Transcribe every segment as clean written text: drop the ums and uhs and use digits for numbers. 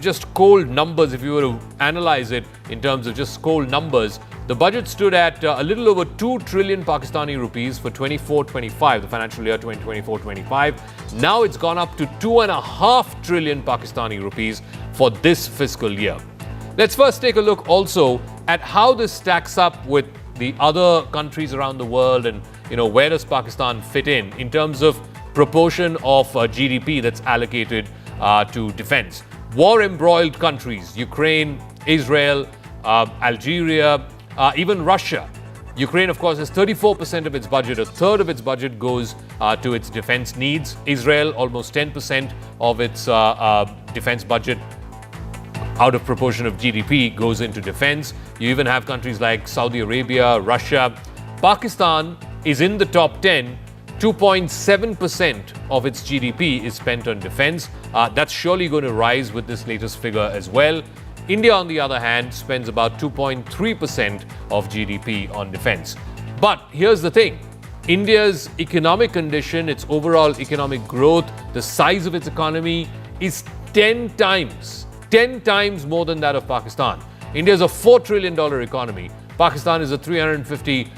just cold numbers, if you were to analyze it in terms of just cold numbers, the budget stood at a little over 2 trillion Pakistani rupees for 24-25, the financial year 2024-25. Now it's gone up to 2.5 trillion Pakistani rupees for this fiscal year. Let's first take a look also at how this stacks up with the other countries around the world, and where does Pakistan fit in terms of proportion of GDP that's allocated to defense. War-embroiled countries, Ukraine, Israel, Algeria, even Russia. Ukraine, of course, has 34% of its budget. A third of its budget goes to its defense needs. Israel, almost 10% of its defense budget out of proportion of GDP goes into defense. You even have countries like Saudi Arabia, Russia. Pakistan is in the top 10. 2.7% of its GDP is spent on defense. That's surely going to rise with this latest figure as well. India, on the other hand, spends about 2.3% of GDP on defense. But here's the thing. India's economic condition, its overall economic growth, the size of its economy is 10 times more than that of Pakistan. India is a $4 trillion economy. Pakistan is a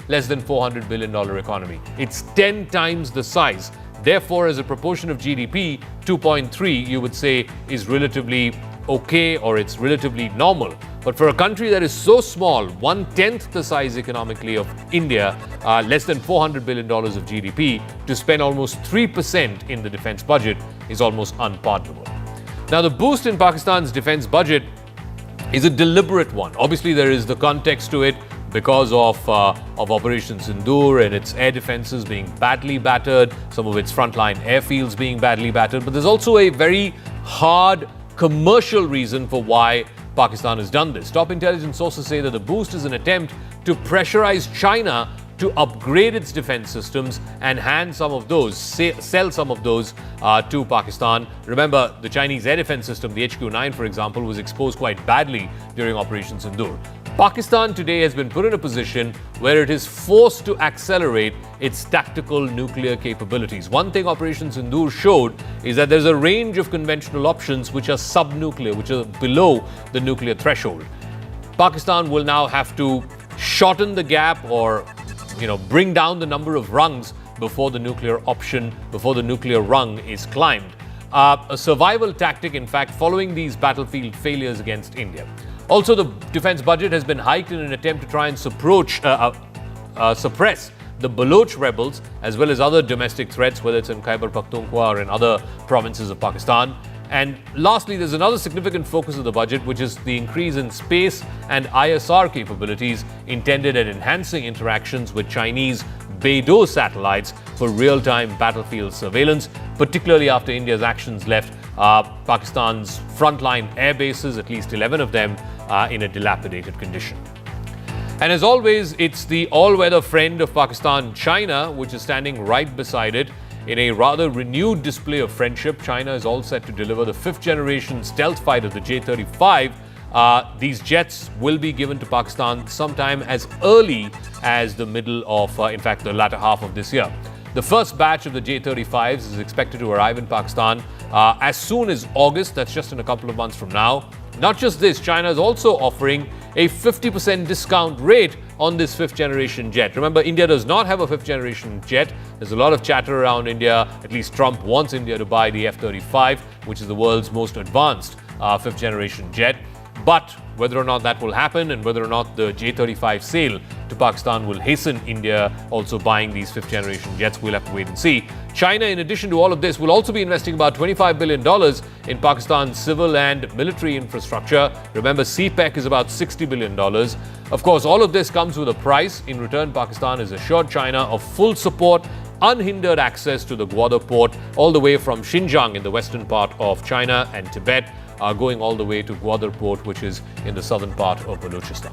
less than $400 billion economy. It's 10 times the size. Therefore, as a proportion of GDP, 2.3, you would say, is relatively okay, or it's relatively normal. But for a country that is so small, 1/10 the size economically of India, less than $400 billion of GDP, to spend almost 3% in the defense budget is almost unpardonable. Now, the boost in Pakistan's defense budget is a deliberate one. Obviously, there is the context to it because of Operation Sindoor and its air defenses being badly battered, some of its frontline airfields being badly battered. But there's also a very hard commercial reason for why Pakistan has done this. Top intelligence sources say that the boost is an attempt to pressurize China to upgrade its defense systems and hand some of those, sell some of those to Pakistan. Remember, the Chinese air defense system, the HQ-9, for example, was exposed quite badly during Operation Sindoor. Pakistan today has been put in a position where it is forced to accelerate its tactical nuclear capabilities. One thing Operation Sindoor showed is that there's a range of conventional options which are sub-nuclear, which are below the nuclear threshold. Pakistan will now have to shorten the gap, or bring down the number of rungs before the nuclear rung is climbed. A survival tactic, in fact, following these battlefield failures against India. Also, the defense budget has been hiked in an attempt to try and suppress the Baloch rebels, as well as other domestic threats, whether it's in Khyber Pakhtunkhwa or in other provinces of Pakistan. And lastly, there's another significant focus of the budget, which is the increase in space and ISR capabilities intended at enhancing interactions with Chinese Beidou satellites for real-time battlefield surveillance, particularly after India's actions left Pakistan's frontline air bases, at least 11 of them, in a dilapidated condition. And as always, it's the all-weather friend of Pakistan, China, which is standing right beside it. In a rather renewed display of friendship, China is all set to deliver the 5th-generation stealth fighter, the J-35. These jets will be given to Pakistan sometime as early as the middle of, in fact, the latter half of this year. The first batch of the J-35s is expected to arrive in Pakistan as soon as August. That's just in a couple of months from now. Not just this, China is also offering a 50% discount rate on this 5th-generation jet. Remember, India does not have a 5th-generation jet. There's a lot of chatter around India. At least Trump wants India to buy the F-35, which is the world's most advanced 5th-generation jet. But whether or not that will happen, and whether or not the J-35 sale to Pakistan will hasten India also buying these 5th-generation jets, we'll have to wait and see. China, in addition to all of this, will also be investing about $25 billion in Pakistan's civil and military infrastructure. Remember, CPEC is about $60 billion. Of course, all of this comes with a price. In return, Pakistan has assured China of full support, unhindered access to the Gwadar port, all the way from Xinjiang in the western part of China and Tibet, going all the way to Gwadar port, which is in the southern part of Balochistan.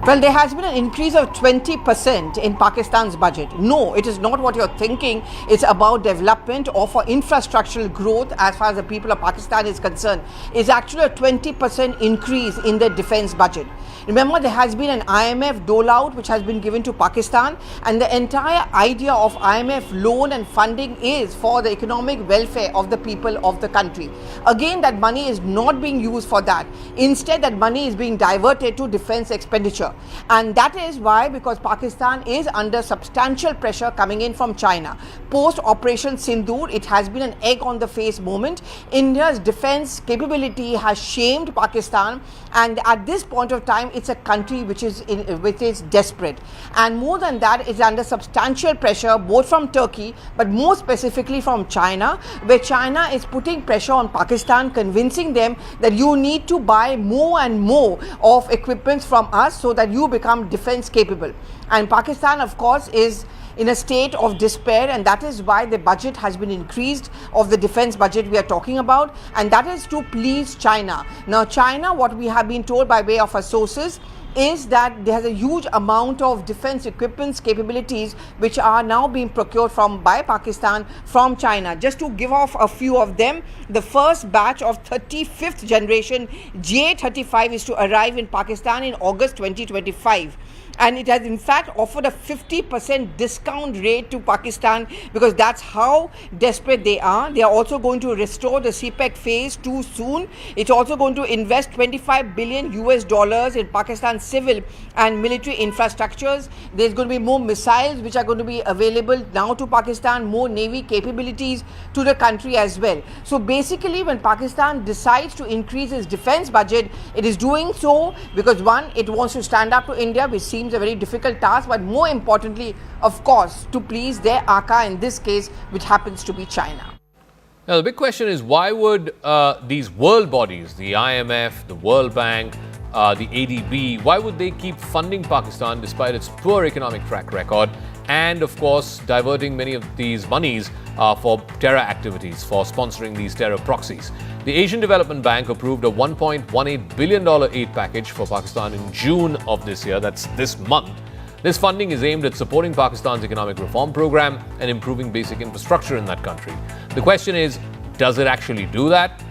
Well, there has been an increase of 20% in Pakistan's budget. No, it is not what you're thinking. It's about development or for infrastructural growth as far as the people of Pakistan is concerned. It's actually a 20% increase in the defense budget. Remember, there has been an IMF dole-out which has been given to Pakistan, and the entire idea of IMF loan and funding is for the economic welfare of the people of the country. Again, that money is not being used for that. Instead, that money is being diverted to defense expenditure. And that is why, because Pakistan is under substantial pressure coming in from China. Post Operation Sindoor, it has been an egg on the face moment. India's defense capability has shamed Pakistan, and at this point of time, it's a country which is desperate. And more than that, it's under substantial pressure both from Turkey, but more specifically from China, where China is putting pressure on Pakistan, convincing them that you need to buy more and more of equipment from us so that you become defense capable. And Pakistan, of course, is in a state of despair, and that is why the budget has been increased of the defense budget we are talking about, and that is to please China. Now, China, what we have been told by way of our sources, is that there has a huge amount of defense equipments capabilities which are now being procured by Pakistan from China. Just to give off a few of them, the first batch of 35th generation J-35 is to arrive in Pakistan in August 2025. And it has in fact offered a 50% discount rate to Pakistan because that's how desperate they are. They are also going to restore the CPEC phase 2 soon. It's also going to invest $25 billion in Pakistan's civil and military infrastructures. There's going to be more missiles which are going to be available now to Pakistan, more navy capabilities to the country as well. So basically, when Pakistan decides to increase its defense budget, it is doing so because one, it wants to stand up to India, which seems a very difficult task, but more importantly, of course, to please their aka in this case, which happens to be China. Now, the big question is, why would these world bodies, the IMF, the World Bank, the ADB, why would they keep funding Pakistan despite its poor economic track record and, of course, diverting many of these monies for terror activities, for sponsoring these terror proxies? The Asian Development Bank approved a $1.18 billion aid package for Pakistan in June of this year, that's this month. This funding is aimed at supporting Pakistan's economic reform program and improving basic infrastructure in that country. The question is, does it actually do that?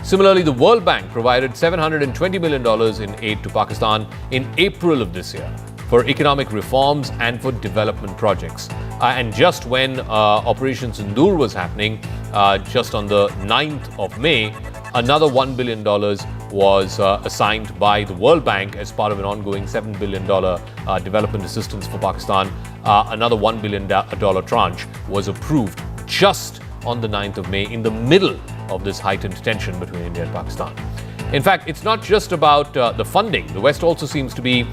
Similarly, the World Bank provided $720 million in aid to Pakistan in April of this year for economic reforms and for development projects. And just when Operation Sindoor was happening, just on the 9th of May, another $1 billion was assigned by the World Bank as part of an ongoing $7 billion development assistance for Pakistan. Another $1 billion tranche was approved just on the 9th of May in the middle of this heightened tension between India and Pakistan. In fact, it's not just about the funding. The West also seems to be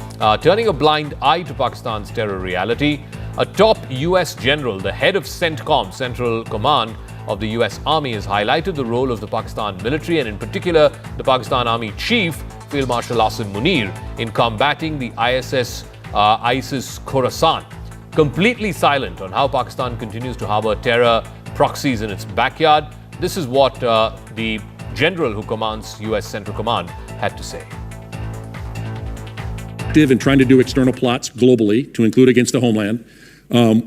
turning a blind eye to Pakistan's terror reality. A top US general, the head of CENTCOM, Central Command of the US Army, has highlighted the role of the Pakistan military and in particular the Pakistan Army Chief, Field Marshal Asim Munir, in combating the ISIS Khorasan. Completely silent on how Pakistan continues to harbor terror proxies in its backyard. This is what the general who commands US Central Command had to say. Active in trying to do external plots globally to include against the homeland.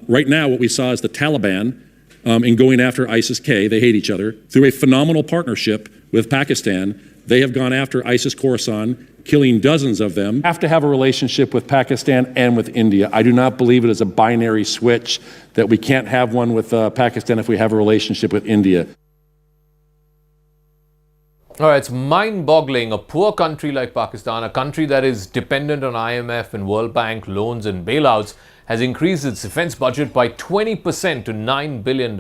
Right now, what we saw is the Taliban in going after ISIS-K. They hate each other. Through a phenomenal partnership with Pakistan, they have gone after ISIS Khorasan, killing dozens of them. Have to have a relationship with Pakistan and with India. I do not believe it is a binary switch that we can't have one with Pakistan if we have a relationship with India. All right, it's mind-boggling. A poor country like Pakistan, a country that is dependent on IMF and World Bank loans and bailouts, has increased its defense budget by 20% to $9 billion.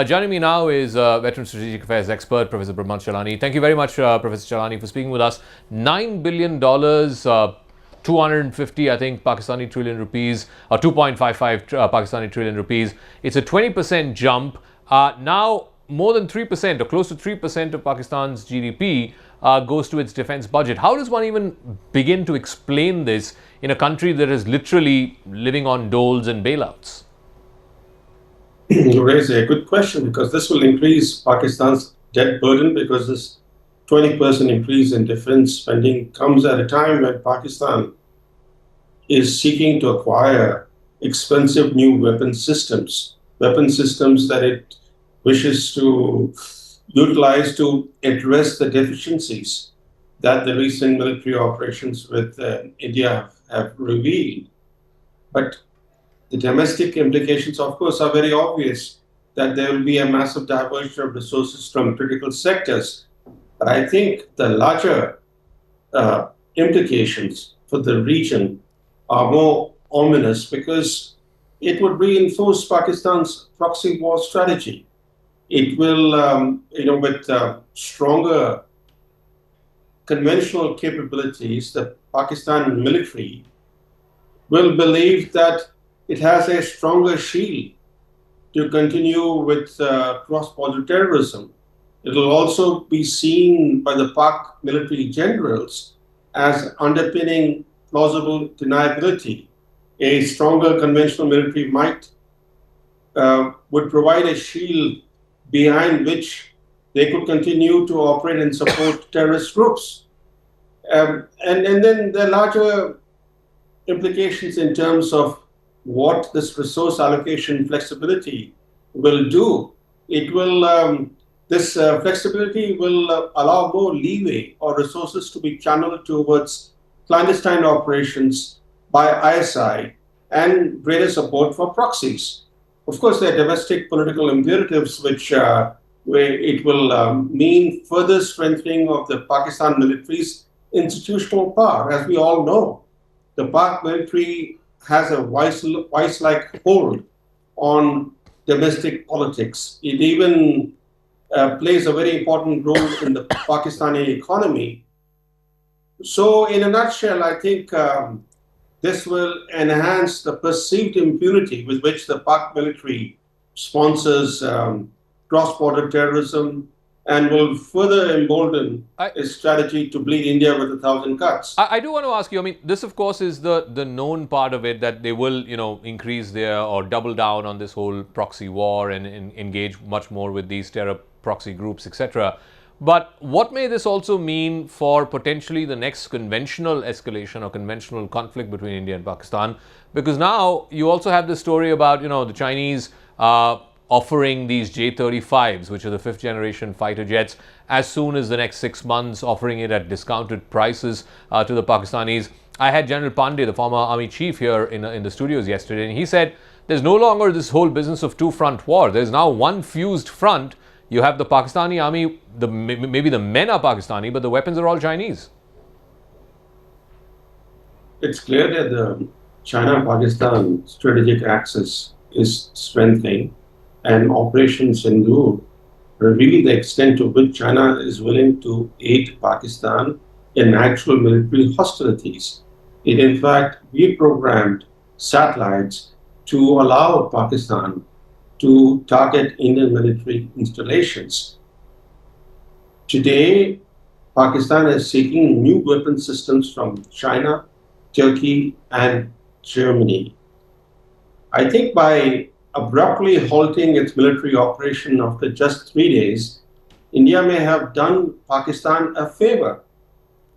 Joining me now is veteran strategic affairs expert, Professor Brahmant Chalani. Thank you very much, Professor Chalani, for speaking with us. $9 billion, 250, I think, Pakistani trillion rupees, or 2.55 Pakistani trillion rupees. It's a 20% jump. Now, more than 3% or close to 3% of Pakistan's GDP goes to its defense budget. How does one even begin to explain this in a country that is literally living on doles and bailouts? You raise a good question because this will increase Pakistan's debt burden because this 20% increase in defense spending comes at a time when Pakistan is seeking to acquire expensive new weapon systems that it wishes to utilize to address the deficiencies that the recent military operations with India have revealed. But the domestic implications, of course, are very obvious that there will be a massive diversion of resources from critical sectors. But I think the larger implications for the region are more ominous because it would reinforce Pakistan's proxy war strategy. It will, with stronger conventional capabilities, the Pakistan military will believe that it has a stronger shield to continue with cross-border terrorism. It will also be seen by the Pak military generals as underpinning plausible deniability. A stronger conventional military might would provide a shield behind which they could continue to operate and support terrorist groups. And then the larger implications in terms of what this resource allocation flexibility will do. It will this flexibility will allow more leeway or resources to be channeled towards clandestine operations by ISI and greater support for proxies. Of course, there are domestic political imperatives where it will mean further strengthening of the Pakistan military's institutional power. As we all know, the Pak military has a vice-like hold on domestic politics. It even plays a very important role in the Pakistani economy. So, in a nutshell, I think this will enhance the perceived impunity with which the Pak military sponsors cross-border terrorism and will further embolden its strategy to bleed India with 1,000 cuts. I do want to ask you, I mean, this of course is the known part of it, that they will, increase their or double down on this whole proxy war and engage much more with these terror proxy groups, etc. But what may this also mean for potentially the next conventional escalation or conventional conflict between India and Pakistan? Because now you also have this story about, the Chinese offering these J-35s, which are the 5th generation fighter jets, as soon as the next 6 months, offering it at discounted prices to the Pakistanis. I had General Pandey, the former army chief, here in the studios yesterday, and he said there's no longer this whole business of two-front war. There's now one fused front. You have the Pakistani army, maybe the men are Pakistani, but the weapons are all Chinese. It's clear that the China-Pakistan strategic axis is strengthening, and Operation Sindoor reveal the extent to which China is willing to aid Pakistan in actual military hostilities. It in fact reprogrammed satellites to allow Pakistan to target Indian military installations. Today, Pakistan is seeking new weapon systems from China, Turkey, and Germany. I think by abruptly halting its military operation after just 3 days, India may have done Pakistan a favor.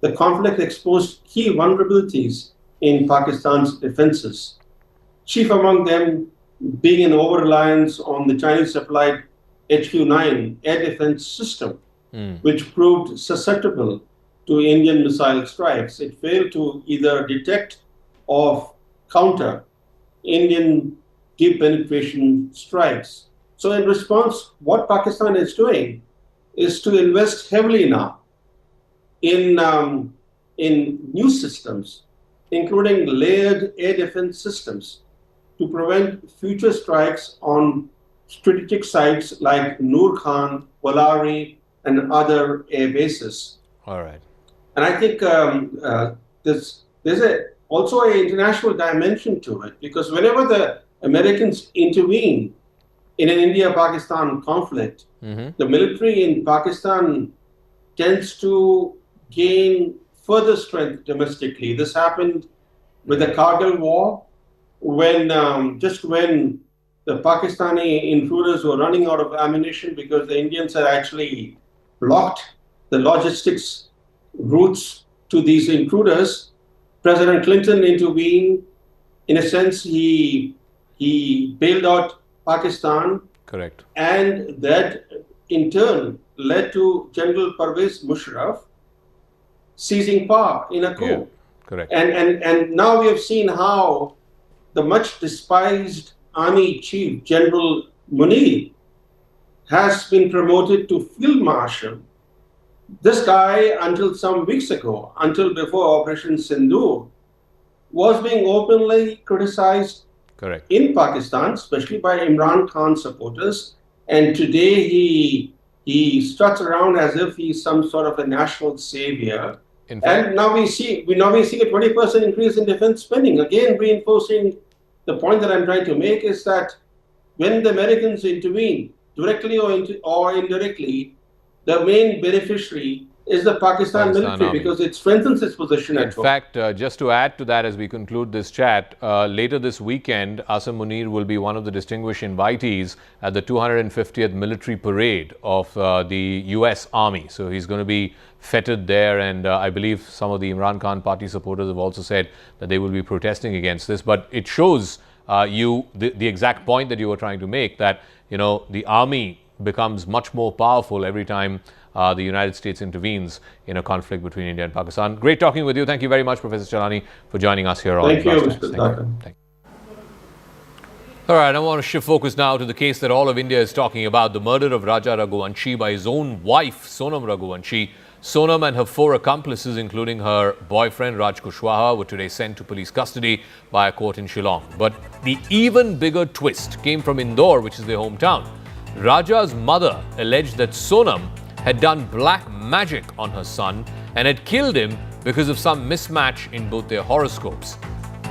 The conflict exposed key vulnerabilities in Pakistan's defenses, chief among them being an over-reliance on the Chinese-supplied HQ-9 air defense system, which proved susceptible to Indian missile strikes. It failed to either detect or counter Indian deep penetration strikes. So in response, what Pakistan is doing is to invest heavily now in new systems, including layered air defense systems, to prevent future strikes on strategic sites like Noor Khan, Walari, and other air bases. All right. And I think there's also an international dimension to it, because whenever the Americans intervene in an India-Pakistan conflict, the military in Pakistan tends to gain further strength domestically. This happened with the Kargil War, when the Pakistani intruders were running out of ammunition because the Indians had actually blocked the logistics routes to these intruders. President Clinton intervened. In a sense, he bailed out Pakistan. Correct. And that in turn led to General Pervez Musharraf seizing power in a coup. Yeah, correct. And now we have seen how the much despised army chief, General Munir, has been promoted to field marshal. This guy, until some weeks ago, until before Operation Sindoor, was being openly criticized Correct. in Pakistan, especially by Imran Khan supporters. And today he struts around as if he's some sort of a national savior. And now we see a 20% increase in defense spending. Again, reinforcing the point that I'm trying to make is that when the Americans intervene, directly or indirectly, the main beneficiary is the Pakistan military Army. because it strengthens its position at In home. fact, just to add to that as we conclude this chat, later this weekend, Asim Munir will be one of the distinguished invitees at the 250th military parade of the US Army. So he's going to be feted there, and I believe some of the Imran Khan party supporters have also said that they will be protesting against this. But it shows the exact point that you were trying to make, that the army becomes much more powerful every time the United States intervenes in a conflict between India and Pakistan. Great talking with you. Thank you very much, Professor Chalani, for joining us here on Thank you, Flash Mr. Times. Zakka. Thank you. All right, I want to shift focus now to the case that all of India is talking about, the murder of Raja Raghuvanshi by his own wife, Sonam Raghuvanshi. Sonam and her 4 accomplices, including her boyfriend Raj Kushwaha, were today sent to police custody by a court in Shillong. But the even bigger twist came from Indore, which is their hometown. Raja's mother alleged that Sonam had done black magic on her son and had killed him because of some mismatch in both their horoscopes.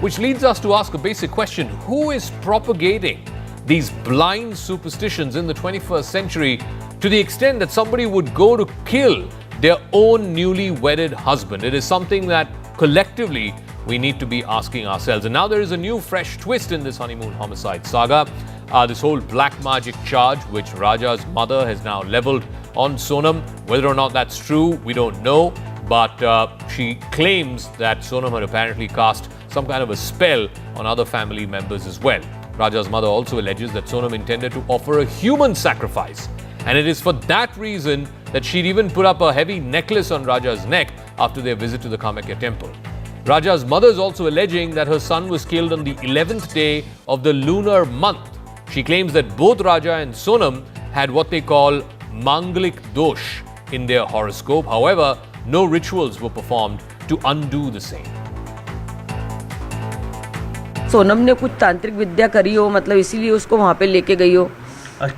Which leads us to ask a basic question: who is propagating these blind superstitions in the 21st century to the extent that somebody would go to kill their own newly wedded husband? It is something that collectively we need to be asking ourselves. And now there is a new fresh twist in this honeymoon homicide saga. This whole black magic charge, which Raja's mother has now leveled on Sonam. Whether or not that's true, we don't know. But she claims that Sonam had apparently cast some kind of a spell on other family members as well. Raja's mother also alleges that Sonam intended to offer a human sacrifice. And it is for that reason that she'd even put up a heavy necklace on Raja's neck after their visit to the Kamakya temple. Raja's mother is also alleging that her son was killed on the 11th day of the lunar month. She claims that both Raja and Sonam had what they call Mangalik Dosh in their horoscope. However, no rituals were performed to undo the same. Sonam ने कुछ तांत्रिक विद्या करी हो, मतलब इसीलिए उसको वहाँ पे लेके गई हो।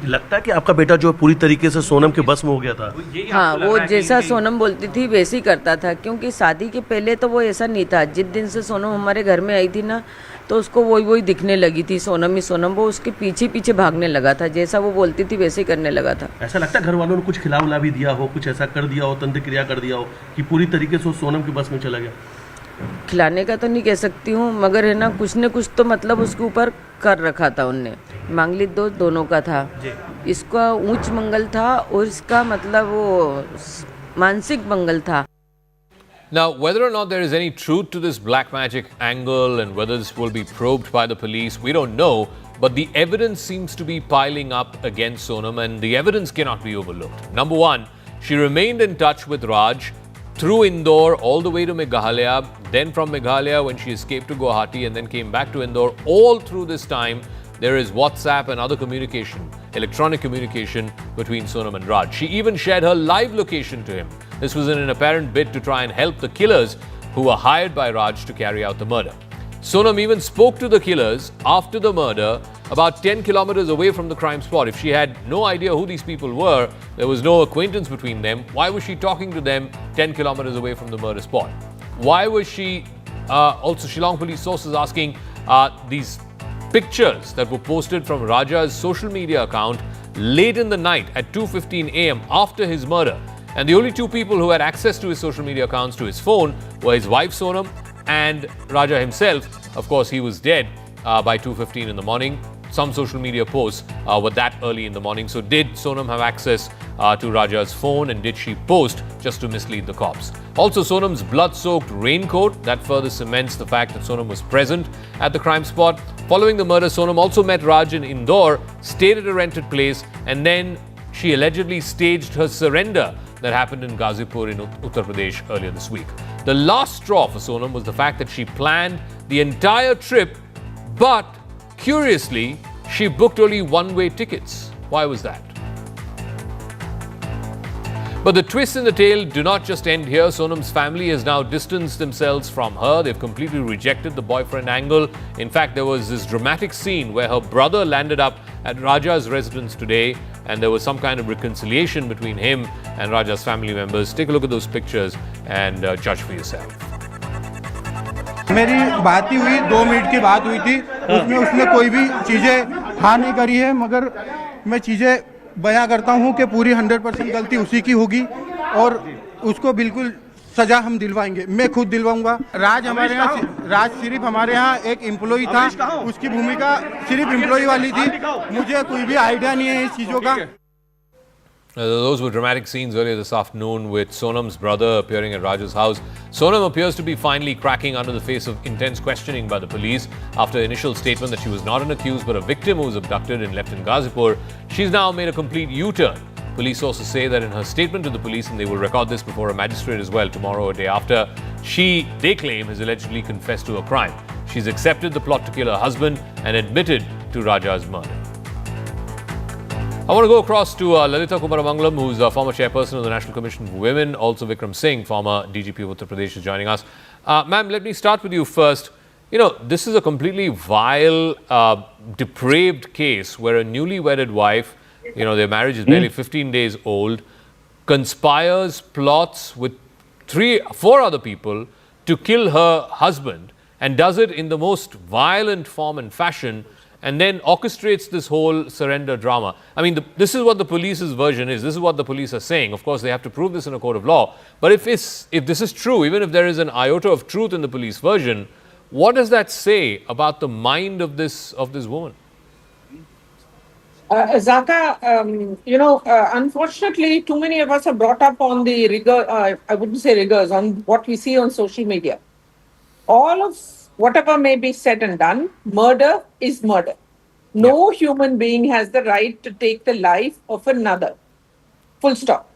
लगता है कि आपका बेटा जो पूरी तरीके से सोनम के बस में हो गया था। हाँ, वो जैसा सोनम बोलती थी वैसे ही करता था, क्योंकि शादी के पहले तो वो ऐसा नहीं था। जिस दिन से सोनम हमारे घर में आई थी ना, तो उसको वही दिखने लगी थी, सोनम ही सोनम। वो उसके पीछे पीछे भागने लगा था, जैसा वो बोलती थी वैसे ही करने लगा था। ऐसा लगता है घर वालों ने कुछ खिला भी दिया हो, कुछ ऐसा कर दिया हो, तंत्र क्रिया कर दिया हो कि पूरी तरीके से सोनम के बस में चला गया। खिलाने का तो नहीं कह सकती हूँ, मगर है ना, कुछ न कुछ तो मतलब उसके ऊपर कर रखा था उनने। मांगलिक दोष दोनों का था, इसका उच्च मंगल था और इसका मतलब वो मानसिक मंगल था। Now, whether or not there is any truth to this black magic angle and whether this will be probed by the police, we don't know. But the evidence seems to be piling up against Sonam, and the evidence cannot be overlooked. Number one, she remained in touch with Raj through Indore all the way to Meghalaya, then from Meghalaya when she escaped to Guwahati and then came back to Indore. All through this time, there is WhatsApp and other communication, electronic communication between Sonam and Raj. She even shared her live location to him. This was in an apparent bid to try and help the killers who were hired by Raj to carry out the murder. Sonam even spoke to the killers after the murder about 10 kilometers away from the crime spot. If she had no idea who these people were, there was no acquaintance between them, why was she talking to them 10 kilometers away from the murder spot? Why was she, also Shillong police sources asking, these pictures that were posted from Raja's social media account late in the night at 2:15 a.m. after his murder. And the only two people who had access to his social media accounts, to his phone, were his wife Sonam and Raja himself. Of course, he was dead by 2:15 in the morning. Some social media posts were that early in the morning. So did Sonam have access to Raja's phone, and did she post just to mislead the cops? Also, Sonam's blood-soaked raincoat, that further cements the fact that Sonam was present at the crime spot. Following the murder, Sonam also met Raj in Indore, stayed at a rented place, and then she allegedly staged her surrender that happened in Ghazipur in Uttar Pradesh earlier this week. The last straw for Sonam was the fact that she planned the entire trip, but curiously, she booked only one-way tickets. Why was that? But the twists in the tale do not just end here. Sonam's family has now distanced themselves from her. They've completely rejected the boyfriend angle. In fact, there was this dramatic scene where her brother landed up at Raja's residence today, and there was some kind of reconciliation between him and Raja's family members. Take a look at those pictures and judge for yourself. मेरी बात ही हुई 2 minute की बात हुई थी उसमें उसने कोई भी चीज़ें हाँ नहीं करी है मगर मैं चीज़ें बयां करता हूं कि पूरी 100% गलती उसी की होगी और उसको बिल्कुल सजा हम दिलवाएंगे मैं खुद दिलवाऊंगा राज सिर्फ हमारे यहाँ एक एम्प्लॉय था उसकी भूमिका सिर्फ एम्प्लॉय वाली थी मुझे कोई भी आइडिया नहीं है इस चीज़ों का Those were dramatic scenes earlier this afternoon with Sonam's brother appearing at Raj's house. Sonam appears to be finally cracking under the face of intense questioning by the police. After initial statement that she was not an accused but a victim who was abducted and left in Ghazipur, she's now made a complete U-turn. Police sources say that in her statement to the police, and they will record this before a magistrate as well tomorrow or day after, they claim, has allegedly confessed to a crime. She's accepted the plot to kill her husband and admitted to Raja's murder. I want to go across to Lalita Kumaramangalam, who's a former chairperson of the National Commission for Women. Also, Vikram Singh, former DGP of Uttar Pradesh, is joining us. Ma'am, let me start with you first. You know, this is a completely vile, depraved case where a newly wedded wife, you know, their marriage is barely 15 days old, conspires, plots with 4 other people to kill her husband, and does it in the most violent form and fashion, and then orchestrates this whole surrender drama. I mean, this is what the police's version is. This is what the police are saying. Of course, they have to prove this in a court of law. But if this is true, even if there is an iota of truth in the police version, what does that say about the mind of this woman? Zakka, unfortunately, too many of us are brought up on the rigor, I wouldn't say rigors, on what we see on social media. All of whatever may be said and done, murder is murder. No human being has the right to take the life of another. Full stop.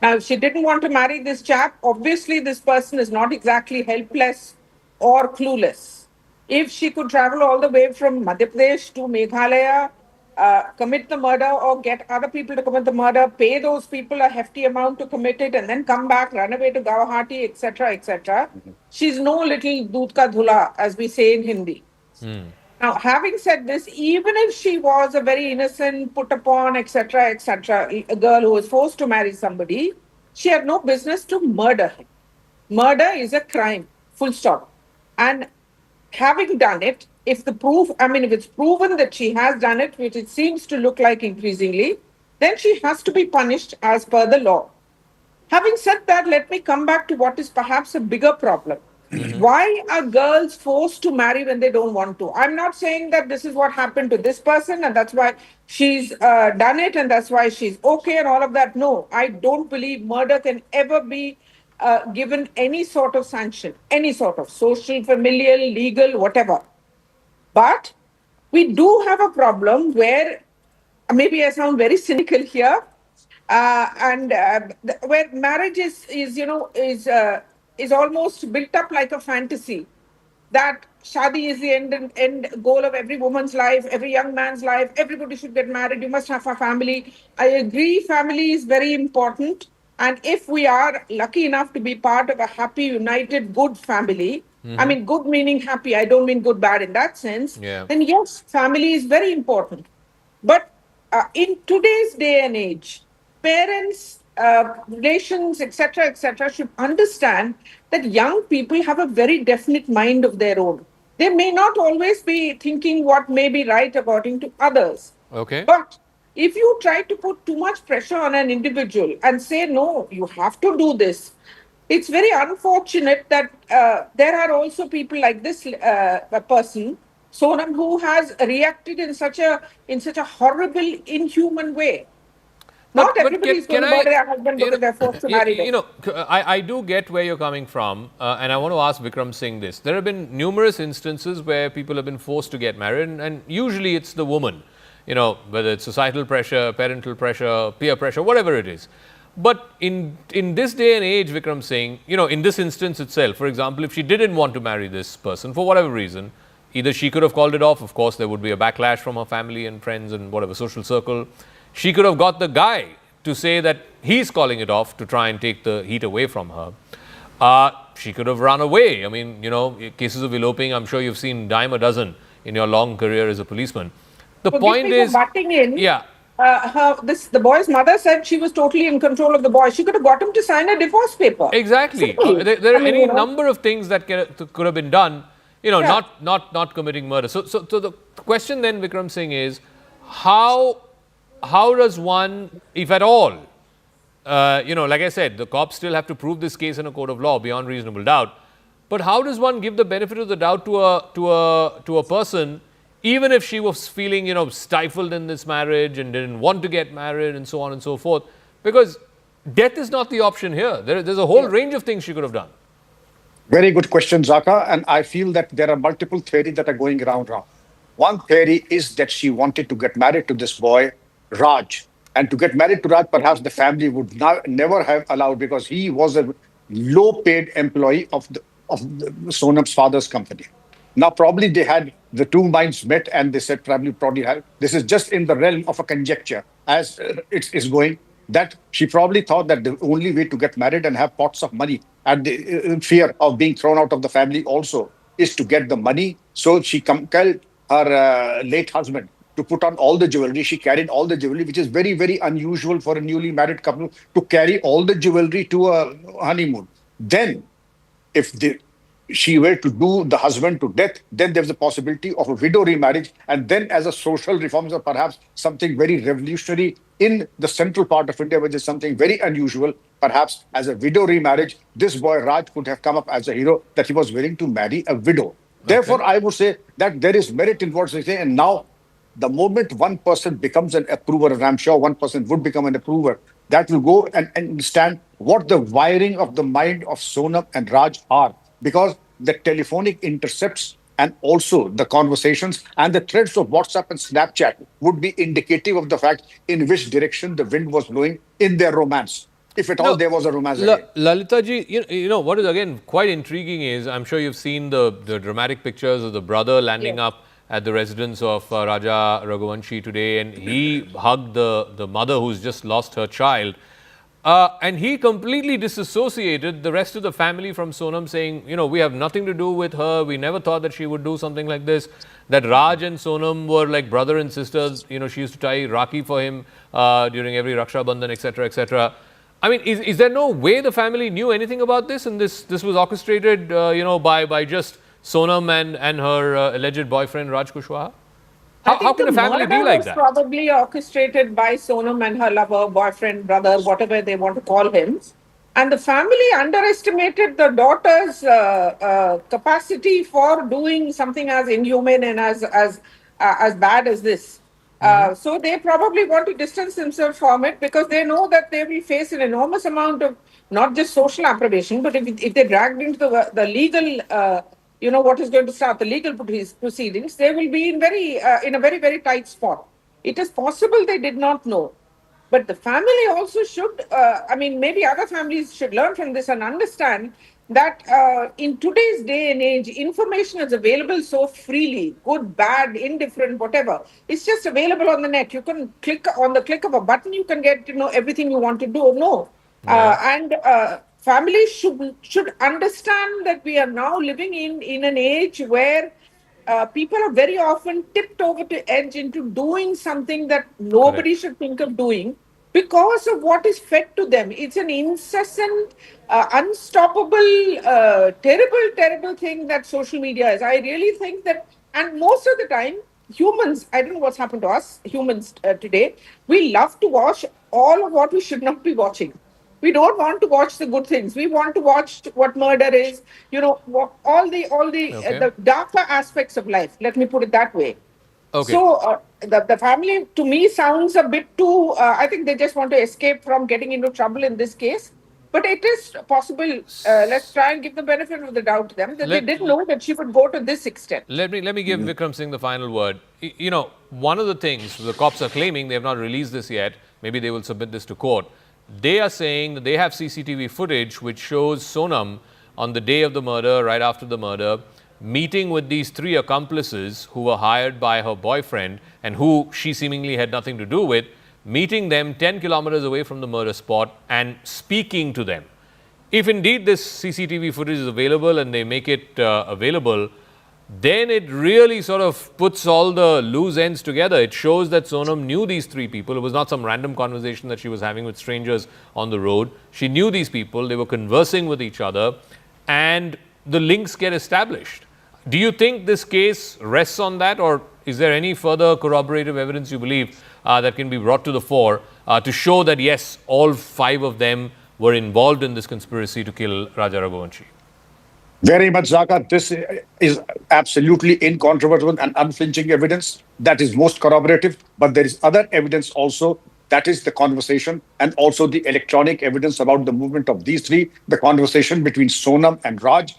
Now, if she didn't want to marry this chap, obviously this person is not exactly helpless or clueless. If she could travel all the way from Madhya Pradesh to Meghalaya, commit the murder or get other people to commit the murder, pay those people a hefty amount to commit it, and then come back, run away to Guwahati, etc., etc. She's no little doodh ka dhula, as we say in Hindi. Now, having said this, even if she was a very innocent, put upon, etc., etc., a girl who was forced to marry somebody, she had no business to murder him. Murder is a crime, full stop. And having done it, if it's proven that she has done it, which it seems to look like increasingly, then she has to be punished as per the law. Having said that, let me come back to what is perhaps a bigger problem. Why are girls forced to marry when they don't want to? I'm not saying that this is what happened to this person and that's why she's done it and that's why she's okay and all of that. No, I don't believe murder can ever be given any sort of sanction, any sort of social, familial, legal, whatever. But we do have a problem where, maybe I sound very cynical here, where marriage is almost built up like a fantasy, that shadi is the end goal of every woman's life, every young man's life. Everybody should get married. You must have a family. I agree, family is very important. And if we are lucky enough to be part of a happy, united, good family, I mean, good meaning happy, I don't mean good, bad in that sense, then yes, family is very important. But in today's day and age, parents, relations, etc., should understand that young people have a very definite mind of their own. They may not always be thinking what may be right according to others. Okay. But if you try to put too much pressure on an individual and say, no, you have to do this, it's very unfortunate that there are also people like this person, Sonam, who has reacted in such a horrible, inhuman way. Not everybody is going to murder their husband because they're forced to marry them. I do get where you're coming from, and I want to ask Vikram Singh this. There have been numerous instances where people have been forced to get married, and usually it's the woman, whether it's societal pressure, parental pressure, peer pressure, whatever it is. But in this day and age, Vikram Singh, in this instance itself, for example, if she didn't want to marry this person for whatever reason, either she could have called it off. Of course, there would be a backlash from her family and friends and whatever social circle. She could have got the guy to say that he's calling it off to try and take the heat away from her. She could have run away. I mean, cases of eloping, I'm sure you've seen dime a dozen in your long career as a policeman. The point is, butting in, yeah. The boy's mother said she was totally in control of the boy. She could have got him to sign a divorce paper. Exactly. There are any number of things that could have been done, not committing murder. So the question then, Vikram Singh, is how does one, if at all, like I said, the cops still have to prove this case in a court of law beyond reasonable doubt. But how does one give the benefit of the doubt to a person, even if she was feeling, stifled in this marriage and didn't want to get married and so on and so forth? Because death is not the option here. There's a whole range of things she could have done. Very good question, Zakka. And I feel that there are multiple theories that are going around. One theory is that she wanted to get married to this boy, Raj. And to get married to Raj, perhaps the family would never have allowed, because he was a low-paid employee of Sonam's father's company. Now, probably they had the two minds met, and they said probably this is just in the realm of a conjecture as it is going, that she probably thought that the only way to get married and have pots of money, and the fear of being thrown out of the family also, is to get the money. So she compelled her late husband to put on all the jewelry. She carried all the jewelry, which is very, very unusual for a newly married couple to carry all the jewelry to a honeymoon. Then, if she were to do the husband to death, then there's a possibility of a widow remarriage. And then, as a social reforms, or perhaps something very revolutionary in the central part of India, which is something very unusual, perhaps as a widow remarriage, this boy Raj could have come up as a hero, that he was willing to marry a widow. Okay. Therefore, I would say that there is merit in what they say. And now, the moment one person becomes an approver, and I'm sure one person would become an approver, that will go and understand what the wiring of the mind of Sonam and Raj are. Because the telephonic intercepts and also the conversations and the threads of WhatsApp and Snapchat would be indicative of the fact in which direction the wind was blowing in their romance. If at all there was a romance. Lalita ji, what is again quite intriguing is, I'm sure you've seen the dramatic pictures of the brother landing up at the residence of Raja Raghuvanshi today, and he hugged the mother who's just lost her child. And he completely disassociated the rest of the family from Sonam, saying, we have nothing to do with her. We never thought that she would do something like this. That Raj and Sonam were like brother and sisters. She used to tie Rakhi for him during every Raksha Bandhan, etc., etc. I mean, is there no way the family knew anything about this, and this was orchestrated, by just Sonam and her alleged boyfriend Raj Kushwaha? How can a family be like that? Probably orchestrated by Sonam and her lover, boyfriend, brother, whatever they want to call him. And the family underestimated the daughter's capacity for doing something as inhuman and as bad as this. So they probably want to distance themselves from it, because they know that they will face an enormous amount of not just social approbation, but if they're dragged into the legal what is going to start the legal proceedings, they will be in a very, very tight spot. It is possible they did not know. But the family also should, maybe other families should learn from this and understand that in today's day and age, information is available so freely, good, bad, indifferent, whatever. It's just available on the net. You can click on the click of a button, you can get everything you want to do or know. Families should understand that we are now living in an age where people are very often tipped over the edge into doing something that nobody should think of doing because of what is fed to them. It's an incessant, unstoppable, terrible thing that social media is. I really think that, and most of the time, humans, I don't know what's happened to us, humans today, we love to watch all of what we should not be watching. We don't want to watch the good things. We want to watch what murder is, all the darker aspects of life. Let me put it that way. Okay. So the family to me sounds a bit too, I think they just want to escape from getting into trouble in this case. But it is possible, let's try and give the benefit of the doubt to them, that they didn't know that she would go to this extent. Let me give Vikram Singh the final word. You know, one of the things the cops are claiming, they have not released this yet, maybe they will submit this to court. They are saying that they have CCTV footage which shows Sonam on the day of the murder, right after the murder, meeting with these three accomplices who were hired by her boyfriend and who she seemingly had nothing to do with, meeting them 10 kilometers away from the murder spot and speaking to them. If indeed this CCTV footage is available and they make it available, then it really sort of puts all the loose ends together. It shows that Sonam knew these three people. It was not some random conversation that she was having with strangers on the road. She knew these people. They were conversing with each other and the links get established. Do you think this case rests on that, or is there any further corroborative evidence you believe that can be brought to the fore to show that yes, all five of them were involved in this conspiracy to kill Raja Raghuvanshi? Very much, Zakka. This is absolutely incontrovertible and unflinching evidence that is most corroborative. But there is other evidence also, that is the conversation and also the electronic evidence about the movement of these three, the conversation between Sonam and Raj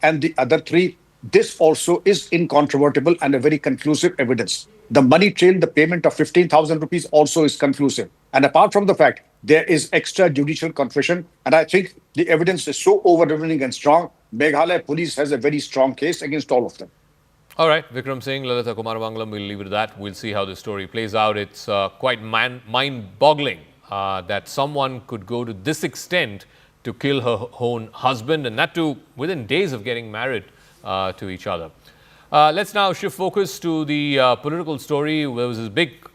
and the other three. This also is incontrovertible and a very conclusive evidence. The money trail, the payment of 15,000 rupees also is conclusive. And apart from the fact, there is extrajudicial confession. And I think the evidence is so overwhelming and strong. Meghalaya police has a very strong case against all of them. All right, Vikram Singh, Lalita Kumarmangalam, we'll leave it at that. We'll see how the story plays out. It's quite mind-boggling that someone could go to this extent to kill her own husband, and that too within days of getting married to each other. Let's now shift focus to the political story. There was this big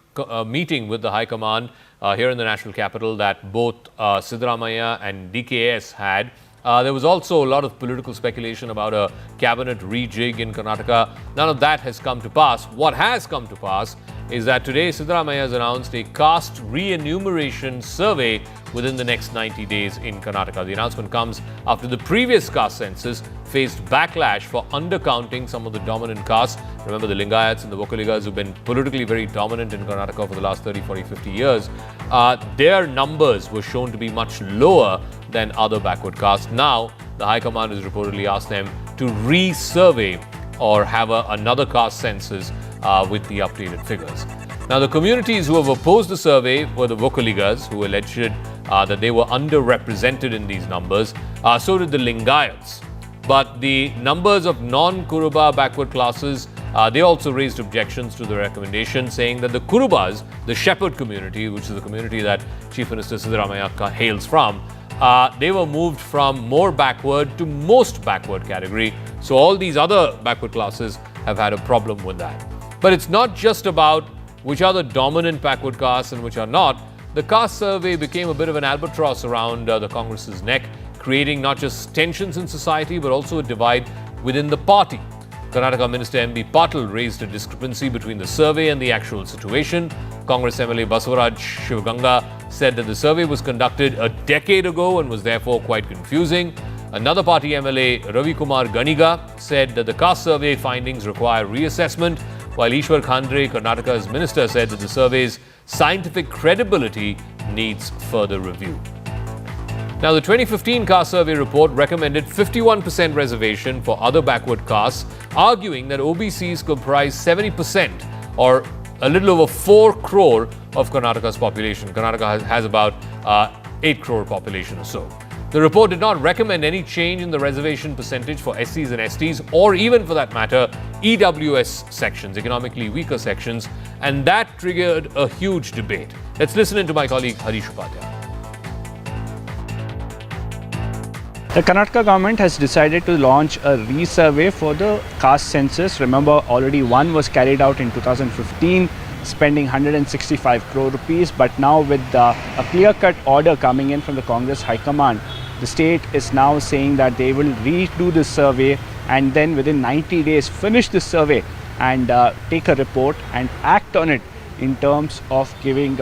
meeting with the High Command here in the national capital that both Siddaramaiah and DKS had. There was also a lot of political speculation about a cabinet rejig in Karnataka. None of that has come to pass. What has come to pass is that today Siddaramaiah has announced a caste re-enumeration survey within the next 90 days in Karnataka. The announcement comes after the previous caste census faced backlash for undercounting some of the dominant castes. Remember the Lingayats and the Vokkaligas, who've been politically very dominant in Karnataka for the last 30, 40, 50 years. Their numbers were shown to be much lower than other backward castes. Now, the High Command has reportedly asked them to re-survey or have another caste census with the updated figures. Now, the communities who have opposed the survey were the Vokkaligas, who alleged that they were underrepresented in these numbers. So did the Lingayats. But the numbers of non-Kuruba backward classes, they also raised objections to the recommendation, saying that the Kurubas, the shepherd community, which is the community that Chief Minister Siddaramaiah hails from, they were moved from more backward to most backward category. So all these other backward classes have had a problem with that. But it's not just about which are the dominant backward castes and which are not. The caste survey became a bit of an albatross around the Congress's neck, creating not just tensions in society but also a divide within the party. Karnataka Minister M.B. Patil raised a discrepancy between the survey and the actual situation. Congress MLA Basavaraj Shivaganga said that the survey was conducted a decade ago and was therefore quite confusing. Another party MLA Ravi Kumar Ganiga said that the caste survey findings require reassessment, while Ishwar Khandre, Karnataka's minister, said that the survey's scientific credibility needs further review. Now, the 2015 caste survey report recommended 51% reservation for other backward castes, arguing that OBCs comprise 70% or a little over 4 crore of Karnataka's population. Karnataka has about 8 crore population or so. The report did not recommend any change in the reservation percentage for SCs and STs, or even for that matter, EWS sections, economically weaker sections, and that triggered a huge debate. Let's listen in to my colleague Harish Upadhyay. The Karnataka government has decided to launch a resurvey for the caste census. Remember, already one was carried out in 2015, spending 165 crore rupees. But now with a clear-cut order coming in from the Congress High Command, the state is now saying that they will redo this survey and then within 90 days finish this survey and take a report and act on it in terms of giving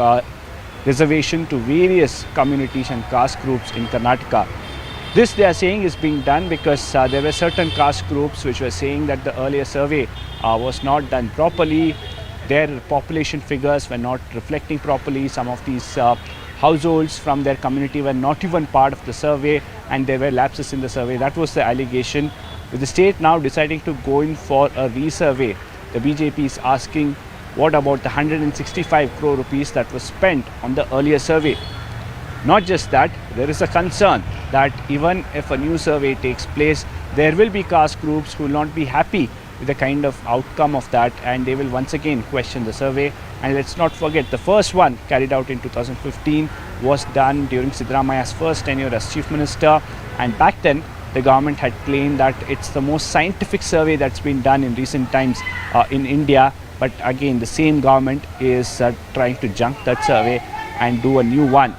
reservation to various communities and caste groups in Karnataka. This, they are saying, is being done because there were certain caste groups which were saying that the earlier survey was not done properly. their population figures were not reflecting properly. Some of these households from their community were not even part of the survey, and there were lapses in the survey. That was the allegation. With the state now deciding to go in for a resurvey, the BJP is asking, what about the 165 crore rupees that was spent on the earlier survey? Not just that, there is a concern that even if a new survey takes place, there will be caste groups who will not be happy with the kind of outcome of that, and they will once again question the survey. And let's not forget, the first one carried out in 2015 was done during Siddaramaya's first tenure as Chief Minister, and back then the government had claimed that it's the most scientific survey that's been done in recent times in India. But again, the same government is trying to junk that survey and do a new one.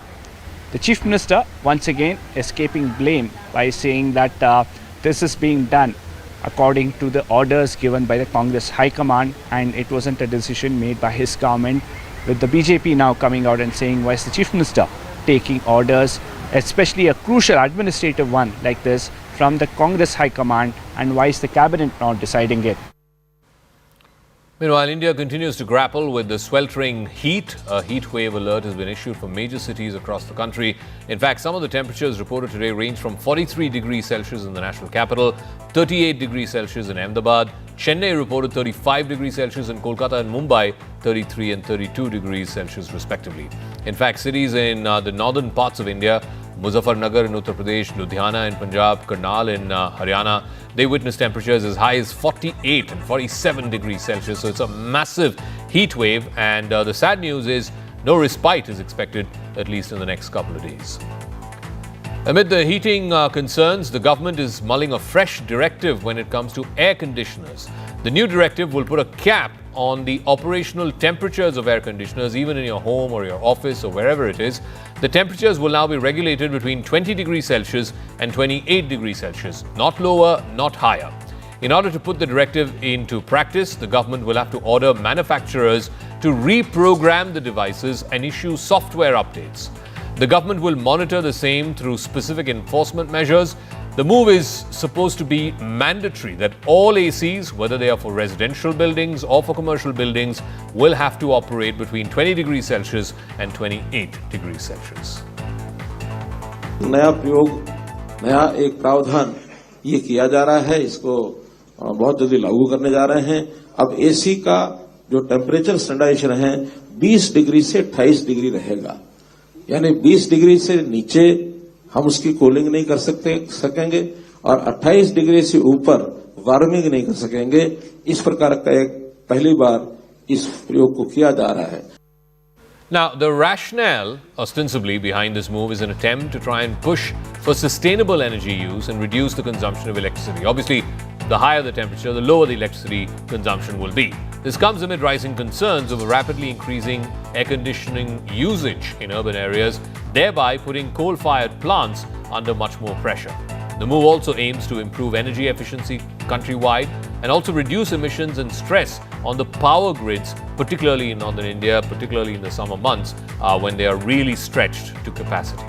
The Chief Minister once again escaping blame by saying that this is being done according to the orders given by the Congress High Command, and it wasn't a decision made by his government. With the BJP now coming out and saying, why is the Chief Minister taking orders, especially a crucial administrative one like this, from the Congress High Command, and why is the cabinet not deciding it? Meanwhile, India continues to grapple with the sweltering heat. A heat wave alert has been issued for major cities across the country. In fact, some of the temperatures reported today range from 43 degrees Celsius in the national capital, 38 degrees Celsius in Ahmedabad. Chennai reported 35 degrees Celsius, and Kolkata and Mumbai 33 and 32 degrees Celsius respectively. In fact, cities in the northern parts of India, Muzaffarnagar in Uttar Pradesh, Ludhiana in Punjab, Karnal in Haryana, they witnessed temperatures as high as 48 and 47 degrees Celsius. So it's a massive heat wave, and the sad news is no respite is expected, at least in the next couple of days. Amid the heating concerns, the government is mulling a fresh directive when it comes to air conditioners. The new directive will put a cap on the operational temperatures of air conditioners, even in your home or your office or wherever it is. The temperatures will now be regulated between 20 degrees Celsius and 28 degrees Celsius, not lower, not higher. In order to put the directive into practice, the government will have to order manufacturers to reprogram the devices and issue software updates. The government will monitor the same through specific enforcement measures. The move is supposed to be mandatory, that all ACs, whether they are for residential buildings or for commercial buildings, will have to operate between 20 degrees Celsius and 28 degrees Celsius. नया प्रयोग, नया एक प्रावधान ये किया जा रहा है, इसको बहुत जल्दी लागू करने जा रहे हैं। अब एसी का जो टेम्परेचर स्टैंडर्डाइजेशन है 20 डिग्री से 28 डिग्री रहेगा, यानी 20 डिग्री से नीचे हम उसकी कूलिंग नहीं कर सकेंगे और 28 डिग्री से ऊपर वार्मिंग नहीं कर सकेंगे। इस प्रकार का एक पहली बार इस प्रयोग को किया जा रहा है। Now, the rationale, ostensibly, behind this move is an attempt to try and push for sustainable energy use and reduce the consumption of electricity. Obviously, the higher the temperature, the lower the electricity consumption will be. This comes amid rising concerns over rapidly increasing air conditioning usage in urban areas, thereby putting coal-fired plants under much more pressure. The move also aims to improve energy efficiency countrywide and also reduce emissions and stress on the power grids, particularly in northern India, particularly in the summer months when they are really stretched to capacity.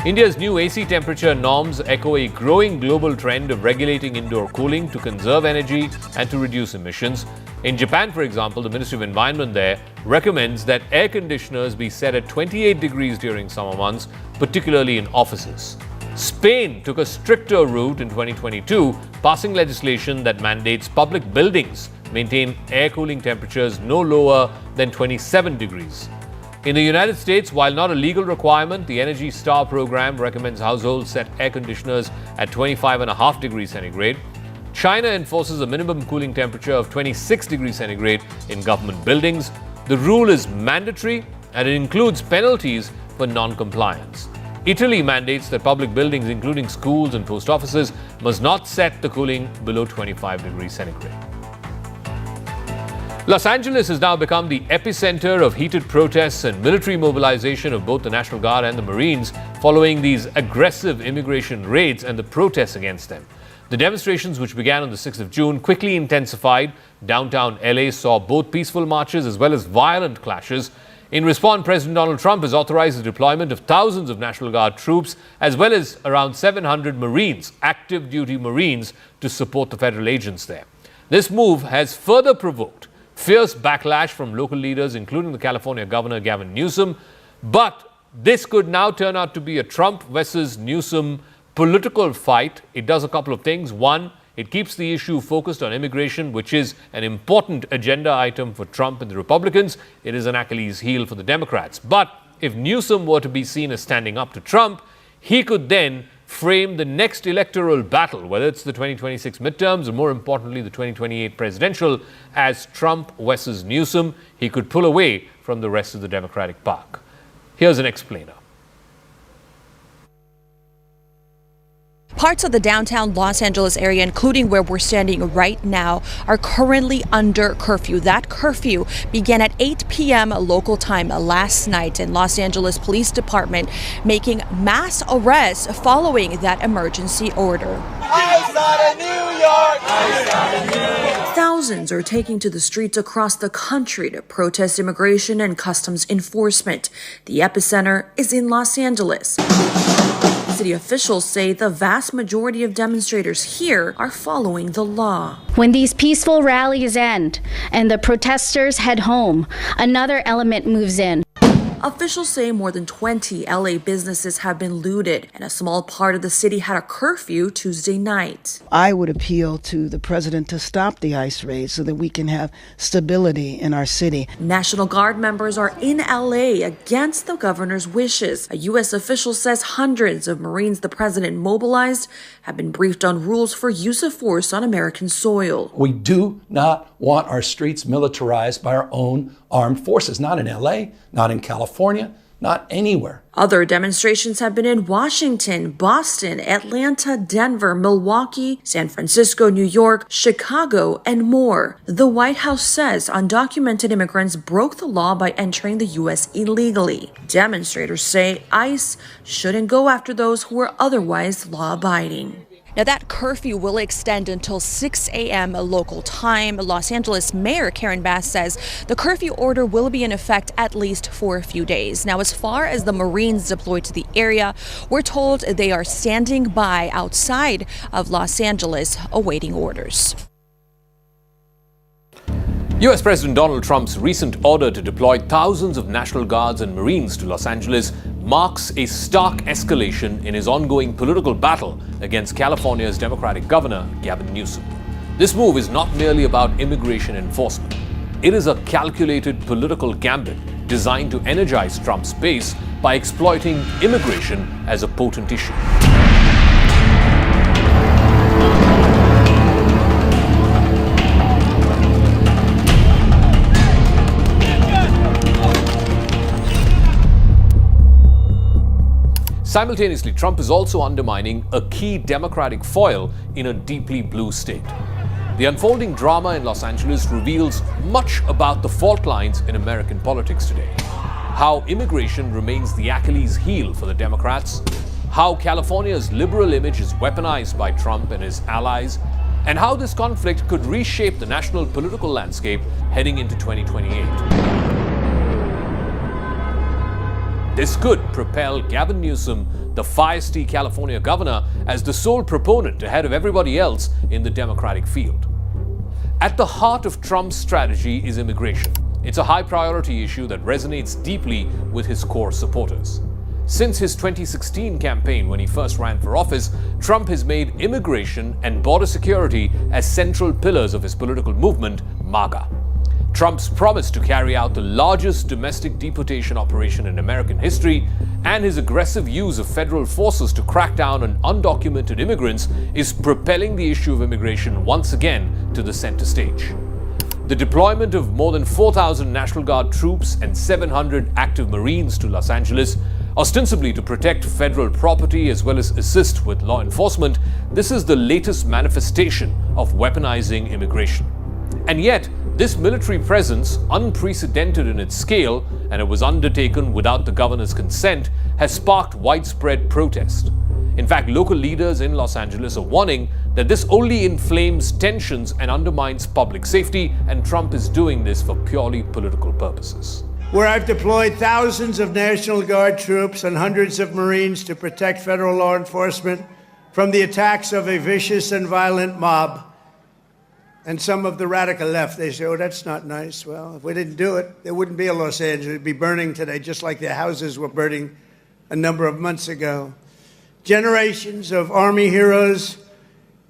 India's new AC temperature norms echo a growing global trend of regulating indoor cooling to conserve energy and to reduce emissions. In Japan, for example, the Ministry of Environment there recommends that air conditioners be set at 28 degrees during summer months, particularly in offices. Spain took a stricter route in 2022, passing legislation that mandates public buildings maintain air cooling temperatures no lower than 27 degrees. In the United States, while not a legal requirement, the Energy Star program recommends households set air conditioners at 25.5 degrees centigrade. China enforces a minimum cooling temperature of 26 degrees centigrade in government buildings. The rule is mandatory and it includes penalties for non-compliance. Italy mandates that public buildings, including schools and post offices, must not set the cooling below 25 degrees centigrade. Los Angeles has now become the epicenter of heated protests and military mobilization of both the National Guard and the Marines following these aggressive immigration raids and the protests against them. The demonstrations, which began on the 6th of June, quickly intensified. Downtown LA saw both peaceful marches as well as violent clashes. In response, President Donald Trump has authorized the deployment of thousands of National Guard troops as well as around 700 Marines, active duty Marines, to support the federal agents there. This move has further provoked Fierce backlash from local leaders, including the California Governor Gavin Newsom. But this could now turn out to be a Trump versus Newsom political fight. It does a couple of things. One, it keeps the issue focused on immigration, which is an important agenda item for Trump and the Republicans. It is an Achilles heel for the Democrats. But if Newsom were to be seen as standing up to Trump, he could then frame the next electoral battle, whether it's the 2026 midterms or more importantly the 2028 presidential, as Trump versus Newsom. He could pull away from the rest of the Democratic pack. Here's an explainer. Parts of the downtown Los Angeles area, including where we're standing right now, are currently under curfew. That curfew began at 8 p.m. local time last night, and Los Angeles Police Department making mass arrests following that emergency order. Ice out of New York! Ice out of New York! Thousands are taking to the streets across the country to protest immigration and customs enforcement. The epicenter is in Los Angeles. City officials say the vast majority of demonstrators here are following the law. When these peaceful rallies end and the protesters head home, another element moves in. Officials say more than 20 LA businesses have been looted, and a small part of the city had a curfew Tuesday night. I would appeal to the president to stop the ICE raids so that we can have stability in our city. National Guard members are in LA against the governor's wishes. A U.S. official says hundreds of Marines the president mobilized have been briefed on rules for use of force on American soil. We do not want our streets militarized by our own armed forces, not in LA, not in California, not anywhere. Other demonstrations have been in Washington, Boston, Atlanta, Denver, Milwaukee, San Francisco, New York, Chicago, and more. The White House says undocumented immigrants broke the law by entering the U.S. illegally. Demonstrators say ICE shouldn't go after those who are otherwise law-abiding. Now, that curfew will extend until 6 a.m. local time. Los Angeles Mayor Karen Bass says the curfew order will be in effect at least for a few days. Now, as far as the Marines deployed to the area, we're told they are standing by outside of Los Angeles awaiting orders. U.S. President Donald Trump's recent order to deploy thousands of National Guards and Marines to Los Angeles marks a stark escalation in his ongoing political battle against California's Democratic Governor, Gavin Newsom. This move is not merely about immigration enforcement. It is a calculated political gambit designed to energize Trump's base by exploiting immigration as a potent issue. Simultaneously, Trump is also undermining a key Democratic foil in a deeply blue state. The unfolding drama in Los Angeles reveals much about the fault lines in American politics today. How immigration remains the Achilles heel for the Democrats, how California's liberal image is weaponized by Trump and his allies, and how this conflict could reshape the national political landscape heading into 2028. This could propel Gavin Newsom, the feisty California governor, as the sole proponent ahead of everybody else in the Democratic field. At the heart of Trump's strategy is immigration. It's a high-priority issue that resonates deeply with his core supporters. Since his 2016 campaign, when he first ran for office, Trump has made immigration and border security as central pillars of his political movement, MAGA. Trump's promise to carry out the largest domestic deportation operation in American history and his aggressive use of federal forces to crack down on undocumented immigrants is propelling the issue of immigration once again to the center stage. The deployment of more than 4,000 National Guard troops and 700 active Marines to Los Angeles, ostensibly to protect federal property as well as assist with law enforcement, this is the latest manifestation of weaponizing immigration. And yet, this military presence, unprecedented in its scale, and it was undertaken without the governor's consent, has sparked widespread protest. In fact, local leaders in Los Angeles are warning that this only inflames tensions and undermines public safety, and Trump is doing this for purely political purposes. Where I've deployed thousands of National Guard troops and hundreds of Marines to protect federal law enforcement from the attacks of a vicious and violent mob. And some of the radical left, they say, oh, that's not nice. Well, if we didn't do it, there wouldn't be a Los Angeles. It'd be burning today, just like their houses were burning a number of months ago. Generations of Army heroes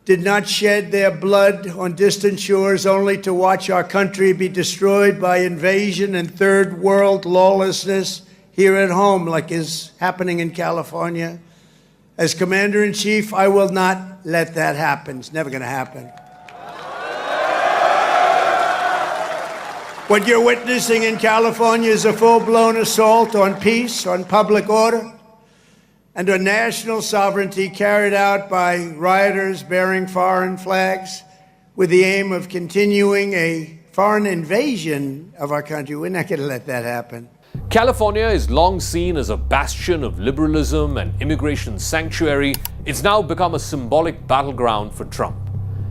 did not shed their blood on distant shores only to watch our country be destroyed by invasion and third world lawlessness here at home, like is happening in California. As Commander-in-Chief, I will not let that happen. It's never going to happen. What you're witnessing in California is a full-blown assault on peace, on public order, and on national sovereignty carried out by rioters bearing foreign flags with the aim of continuing a foreign invasion of our country. We're not going to let that happen. California is long seen as a bastion of liberalism and immigration sanctuary. It's now become a symbolic battleground for Trump.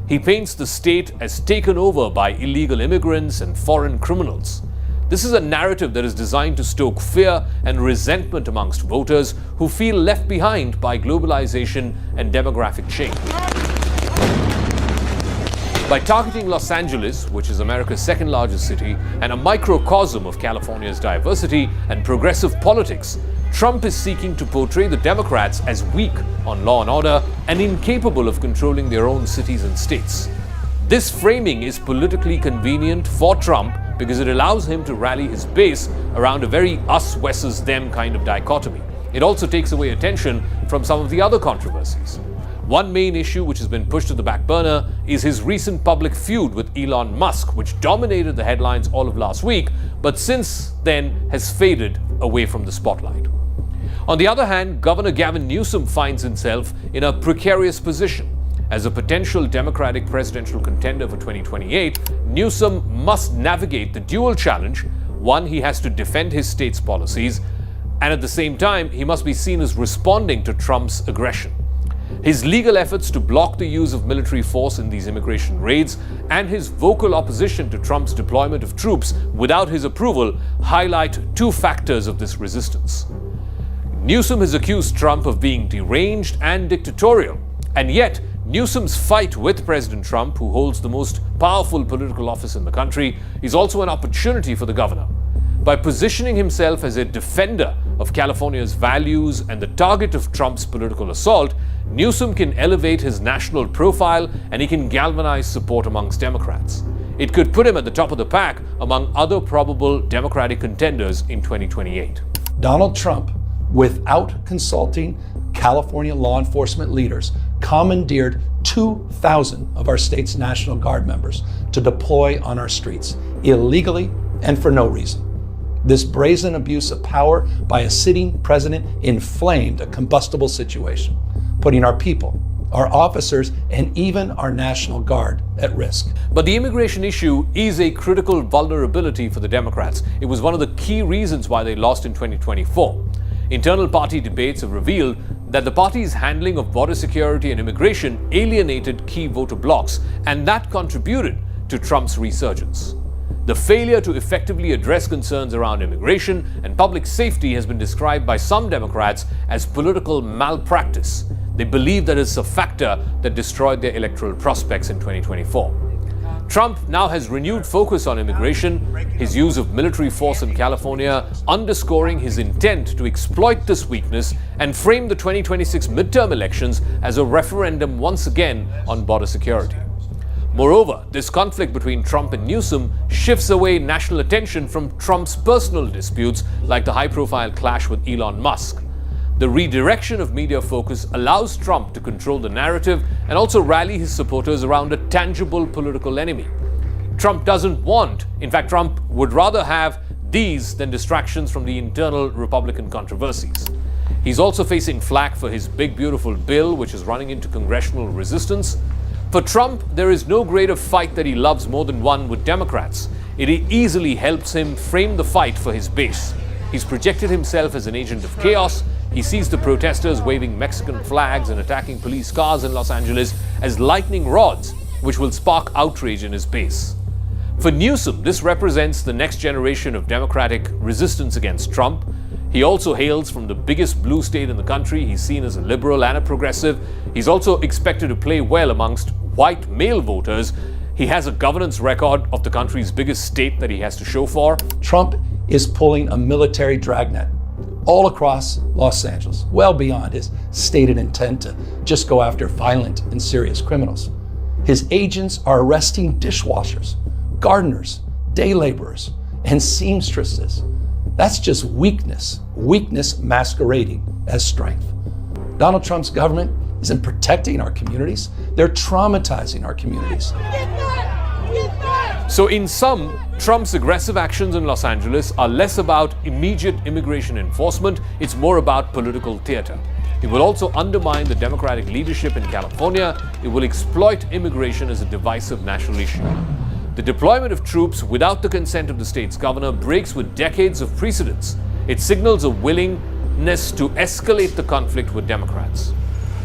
He paints the state as taken over by illegal immigrants and foreign criminals. This is a narrative that is designed to stoke fear and resentment amongst voters who feel left behind by globalization and demographic change. By targeting Los Angeles, which is America's second largest city and a microcosm of California's diversity and progressive politics, Trump is seeking to portray the Democrats as weak on law and order and incapable of controlling their own cities and states. This framing is politically convenient for Trump because it allows him to rally his base around a very us versus them kind of dichotomy. It also takes away attention from some of the other controversies. One main issue which has been pushed to the back burner is his recent public feud with Elon Musk, which dominated the headlines all of last week, but since then has faded away from the spotlight. On the other hand, Governor Gavin Newsom finds himself in a precarious position. As a potential Democratic presidential contender for 2028, Newsom must navigate the dual challenge. One, he has to defend his state's policies, and at the same time, he must be seen as responding to Trump's aggression. His legal efforts to block the use of military force in these immigration raids and his vocal opposition to Trump's deployment of troops without his approval highlight two factors of this resistance. Newsom has accused Trump of being deranged and dictatorial, and yet Newsom's fight with President Trump, who holds the most powerful political office in the country, is also an opportunity for the governor. By positioning himself as a defender of California's values and the target of Trump's political assault, Newsom can elevate his national profile and he can galvanize support amongst Democrats. It could put him at the top of the pack among other probable Democratic contenders in 2028. Donald Trump, without consulting California law enforcement leaders, commandeered 2,000 of our state's National Guard members to deploy on our streets, illegally and for no reason. This brazen abuse of power by a sitting president inflamed a combustible situation, putting our people, our officers, and even our National Guard at risk. But the immigration issue is a critical vulnerability for the Democrats. It was one of the key reasons why they lost in 2024. Internal party debates have revealed that the party's handling of border security and immigration alienated key voter blocs, and that contributed to Trump's resurgence. The failure to effectively address concerns around immigration and public safety has been described by some Democrats as political malpractice. They believe that it's a factor that destroyed their electoral prospects in 2024. Trump now has renewed focus on immigration, his use of military force in California, underscoring his intent to exploit this weakness and frame the 2026 midterm elections as a referendum once again on border security. Moreover, this conflict between Trump and Newsom shifts away national attention from Trump's personal disputes like the high-profile clash with Elon Musk. The redirection of media focus allows Trump to control the narrative and also rally his supporters around a tangible political enemy. Trump doesn't want, in fact, Trump would rather have these than distractions from the internal Republican controversies. He's also facing flack for his big beautiful bill, which is running into congressional resistance. For Trump, there is no greater fight that he loves more than one with Democrats. It easily helps him frame the fight for his base. He's projected himself as an agent of chaos. He sees the protesters waving Mexican flags and attacking police cars in Los Angeles as lightning rods, which will spark outrage in his base. For Newsom, this represents the next generation of Democratic resistance against Trump. He also hails from the biggest blue state in the country. He's seen as a liberal and a progressive. He's also expected to play well amongst white male voters. He has a governance record of the country's biggest state that he has to show for. Trump is pulling a military dragnet all across Los Angeles, well beyond his stated intent to just go after violent and serious criminals. His agents are arresting dishwashers, gardeners, day laborers, and seamstresses. That's just weakness masquerading as strength. Donald Trump's government isn't protecting our communities, they're traumatizing our communities. So in sum, Trump's aggressive actions in Los Angeles are less about immediate immigration enforcement, it's more about political theater. It will also undermine the Democratic leadership in California. It will exploit immigration as a divisive national issue. The deployment of troops without the consent of the state's governor breaks with decades of precedents. It signals a willingness to escalate the conflict with Democrats.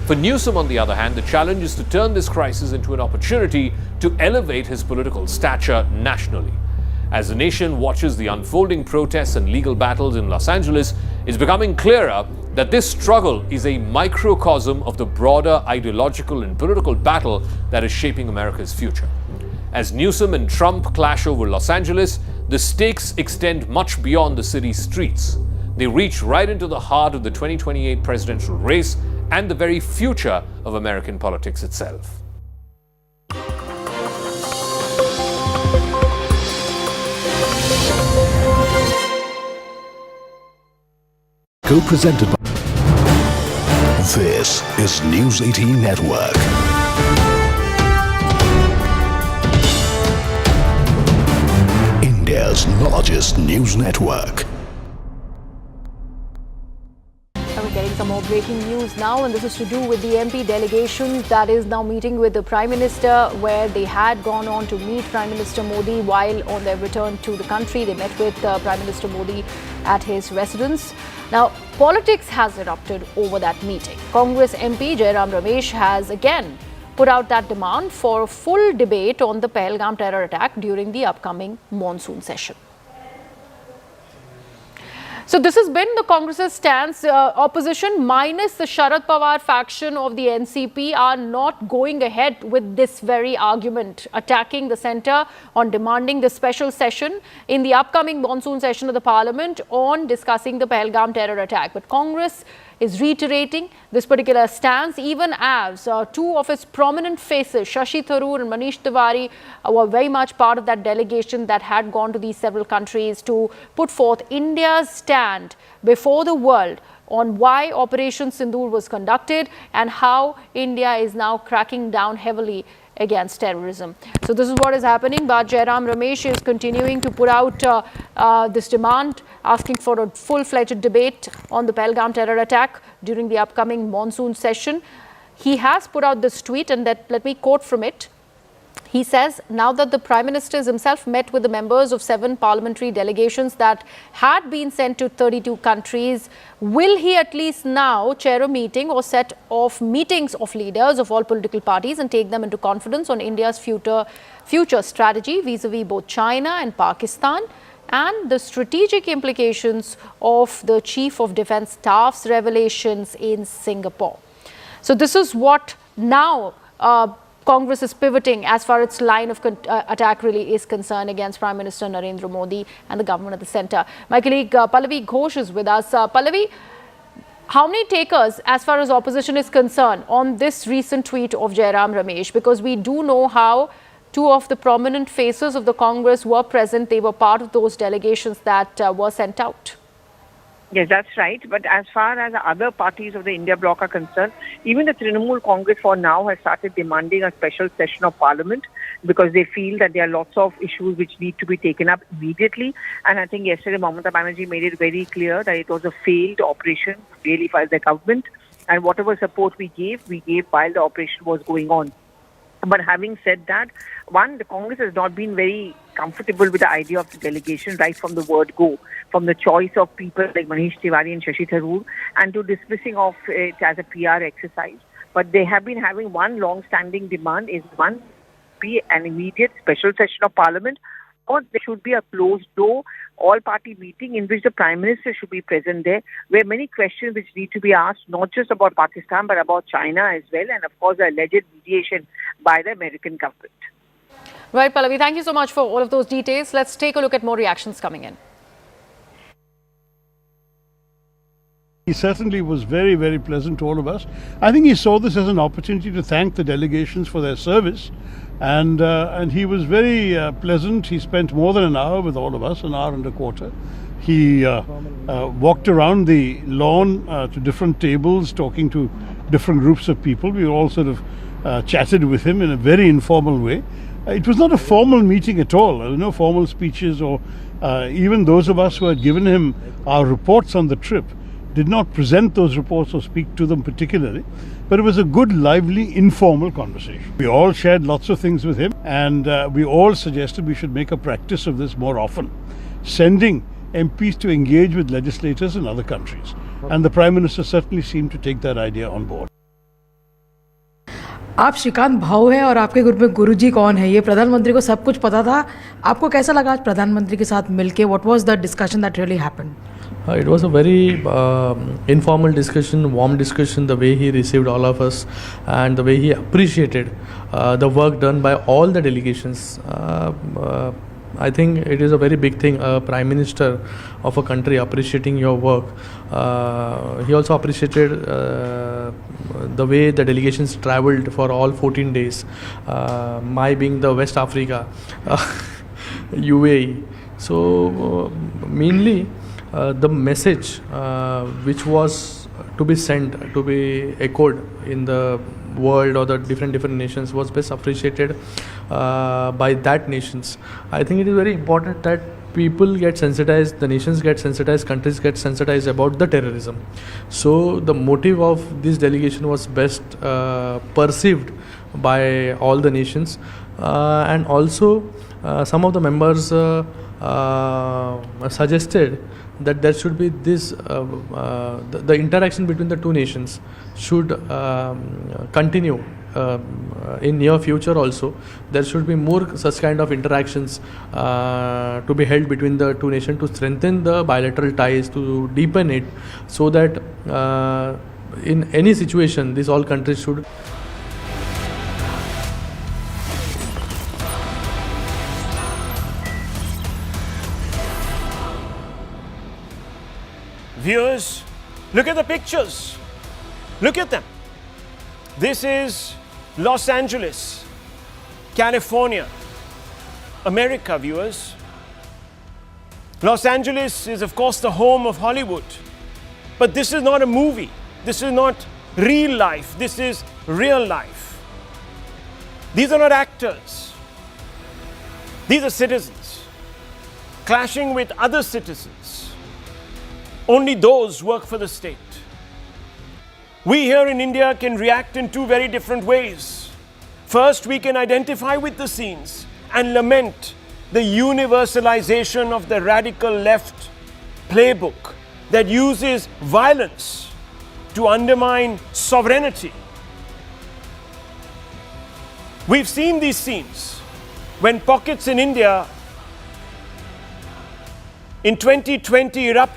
For Newsom, on the other hand, the challenge is to turn this crisis into an opportunity to elevate his political stature nationally. As the nation watches the unfolding protests and legal battles in Los Angeles, it's becoming clearer that this struggle is a microcosm of the broader ideological and political battle that is shaping America's future. As Newsom and Trump clash over Los Angeles, the stakes extend much beyond the city's streets. They reach right into the heart of the 2028 presidential race and the very future of American politics itself. Co-presented by... This is News 18 Network. India's largest news network. We're getting some more breaking news now, and this is to do with the MP delegation that is now meeting with the Prime Minister, where they had gone on to meet Prime Minister Modi while on their return to the country. They met with Prime Minister Modi at his residence. Now, politics has erupted over that meeting. Congress MP Jairam Ramesh has again put out that demand for a full debate on the Pahalgam terror attack during the upcoming monsoon session. So this has been the Congress's stance. Opposition minus the Sharad Pawar faction of the NCP are not going ahead with this very argument, attacking the centre on demanding the special session in the upcoming monsoon session of the Parliament on discussing the Pahalgam terror attack. But Congress is reiterating this particular stance, even as two of its prominent faces, Shashi Tharoor and Manish Tiwari, were very much part of that delegation that had gone to these several countries to put forth India's stand before the world on why Operation Sindoor was conducted and how India is now cracking down heavily against terrorism. So this is what is happening, but Jairam Ramesh is continuing to put out this demand, asking for a full-fledged debate on the Pahalgam terror attack during the upcoming monsoon session. He has put out this tweet, and let me quote from it. He says, now that the Prime Minister himself met with the members of 7 parliamentary delegations that had been sent to 32 countries, will he at least now chair a meeting or set of meetings of leaders of all political parties and take them into confidence on India's future strategy vis-a-vis both China and Pakistan, and the strategic implications of the Chief of Defence Staff's revelations in Singapore. So this is what now Congress is pivoting as far as its line of attack really is concerned against Prime Minister Narendra Modi and the government at the centre. My colleague Pallavi Ghosh is with us. Pallavi, how many takers as far as opposition is concerned on this recent tweet of Jairam Ramesh? Because we do know how two of the prominent faces of the Congress were present. They were part of those delegations that were sent out. Yes, that's right. But as far as the other parties of the India bloc are concerned, even the Trinamool Congress for now has started demanding a special session of Parliament because they feel that there are lots of issues which need to be taken up immediately. And I think yesterday Mamata Banerjee made it very clear that it was a failed operation really by the government. And whatever support we gave while the operation was going on. But having said that, one, the Congress has not been very comfortable with the idea of the delegation right from the word go, from the choice of people like Manish Tiwari and Shashi Tharoor, and to dismissing of it as a PR exercise. But they have been having one long-standing demand is one, be an immediate special session of Parliament, or there should be a closed-door all-party meeting in which the Prime Minister should be present there, where many questions which need to be asked, not just about Pakistan, but about China as well, and of course, the alleged mediation by the American government. Right, Pallavi, thank you so much for all of those details. Let's take a look at more reactions coming in. He certainly was very, very pleasant to all of us. I think he saw this as an opportunity to thank the delegations for their service, and he was very pleasant. He spent more than an hour with all of us, an hour and a quarter. He walked around the lawn to different tables, talking to different groups of people. We all sort of chatted with him in a very informal way. It was not a formal meeting at all. There were no formal speeches, or even those of us who had given him our reports on the trip did not present those reports or speak to them particularly, but it was a good, lively, informal conversation. We all shared lots of things with him, and we all suggested we should make a practice of this more often, sending MPs to engage with legislators in other countries. And the Prime Minister certainly seemed to take that idea on board. आप श्रीकांत भाऊ हैं और आपके group में गुरुजी कौन है, ये प्रधानमंत्री को सब कुछ पता था. आपको कैसा लगा आज प्रधानमंत्री के साथ मिलके? What was the discussion that really happened? It was a very informal discussion, warm discussion, the way he received all of us and the way he appreciated the work done by all the delegations. I think it is a very big thing, a Prime Minister of a country appreciating your work. He also appreciated the way the delegations travelled for all 14 days, my being the West Africa, UAE. So mainly the message which was to be sent, to be echoed in the world or the different nations was best appreciated by that nations. I think it is very important that people get sensitized, the nations get sensitized, countries get sensitized about the terrorism. So the motive of this delegation was best perceived by all the nations, and also some of the members suggested that there should be this the interaction between the two nations should continue in near future also. There should be more such kind of interactions to be held between the two nations to strengthen the bilateral ties, to deepen it, so that in any situation these all countries should. Viewers, look at the pictures. Look at them. This is Los Angeles, California, America, viewers. Los Angeles is, of course, the home of Hollywood. But this is not a movie. This is not real life. This is real life. These are not actors. These are citizens clashing with other citizens. Only those work for the state. We here in India can react in two very different ways. First, we can identify with the scenes and lament the universalization of the radical left playbook that uses violence to undermine sovereignty. We've seen these scenes when pockets in India in 2020 erupted